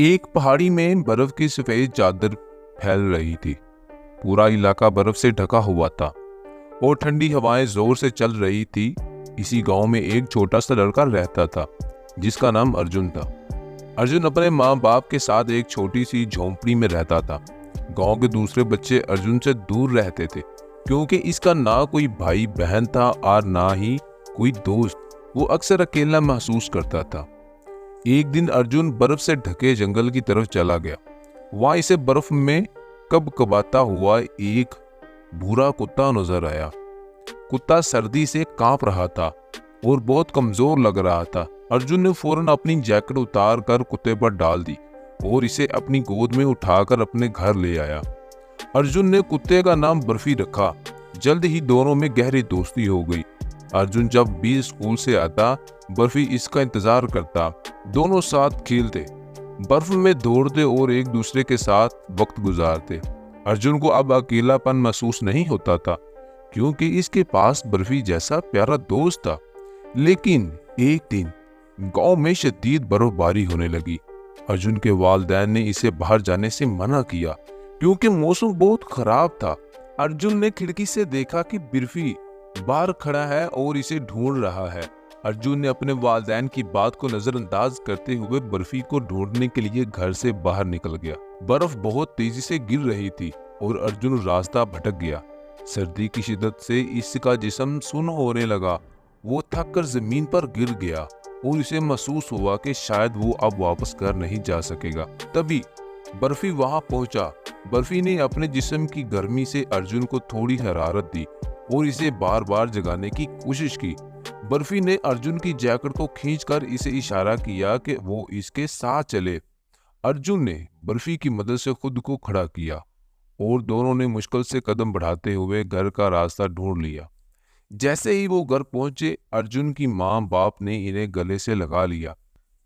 एक पहाड़ी में बर्फ की सफेद चादर फैल रही थी। पूरा इलाका बर्फ से ढका हुआ था और ठंडी हवाएं जोर से चल रही थी। इसी गांव में एक छोटा सा लड़का रहता था जिसका नाम अर्जुन था। अर्जुन अपने माँ बाप के साथ एक छोटी सी झोंपड़ी में रहता था। गांव के दूसरे बच्चे अर्जुन से दूर रहते थे क्योंकि इसका ना कोई भाई बहन था और ना ही कोई दोस्त। वो अक्सर अकेला महसूस करता था। एक दिन अर्जुन बर्फ से ढके जंगल की तरफ चला गया। वहां इसे बर्फ में कबकबाता हुआ एक भूरा कुत्ता नजर आया। कुत्ता सर्दी से कांप रहा था और बहुत कमजोर लग रहा था। अर्जुन ने फौरन अपनी जैकेट उतार कर कुत्ते पर डाल दी और इसे अपनी गोद में उठाकर अपने घर ले आया। अर्जुन ने कुत्ते का नाम बर्फी रखा। जल्द ही दोनों में गहरी दोस्ती हो गई। अर्जुन जब भी स्कूल से आता, बर्फी इसका इंतजार करता। दोनों साथ खेलते, बर्फ में दौड़ते और एक दूसरे के साथ वक्त गुजारते। अर्जुन को अब अकेलापन महसूस नहीं होता था क्योंकि इसके पास बर्फी जैसा प्यारा दोस्त था। लेकिन एक दिन गांव में शदीद बर्फबारी होने लगी। अर्जुन के वालिदैन ने इसे बाहर जाने से मना किया क्योंकि मौसम बहुत खराब था। अर्जुन ने खिड़की से देखा कि बर्फी बाहर खड़ा है और इसे ढूंढ रहा है। अर्जुन ने अपने वालिदैन की बात को नजरअंदाज करते हुए बर्फी को ढूंढने के लिए घर से बाहर निकल गया। बर्फ बहुत तेजी से गिर रही थी और अर्जुन रास्ता भटक गया। सर्दी की शिद्दत से इसका जिस्म सुन्न होने लगा। वो थक कर जमीन पर गिर गया और इसे महसूस हुआ कि शायद वो अब वापस घर नहीं जा सकेगा। तभी बर्फी वहां पहुंचा। बर्फी ने अपने जिस्म की गर्मी से अर्जुन को थोड़ी हरारत दी और इसे बार बार जगाने की कोशिश की। बर्फी ने अर्जुन की जैकेट को खींचकर इसे इशारा किया कि वो इसके साथ चले। अर्जुन ने बर्फी की मदद से खुद को खड़ा किया और दोनों ने मुश्किल से कदम बढ़ाते हुए घर का रास्ता ढूंढ लिया। जैसे ही वो घर पहुंचे, अर्जुन की माँ बाप ने इन्हें गले से लगा लिया।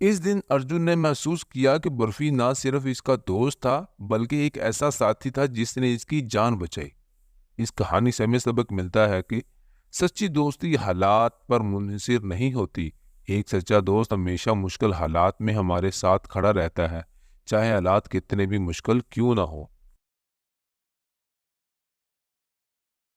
इस दिन अर्जुन ने महसूस किया कि बर्फी ना सिर्फ इसका दोस्त था बल्कि एक ऐसा साथी था जिसने इसकी जान बचाई। इस कहानी से हमें सबक मिलता है कि सच्ची दोस्ती हालात पर मुनहसिर नहीं होती। एक सच्चा दोस्त हमेशा मुश्किल हालात में हमारे साथ खड़ा रहता है, चाहे हालात कितने भी मुश्किल क्यों ना हो।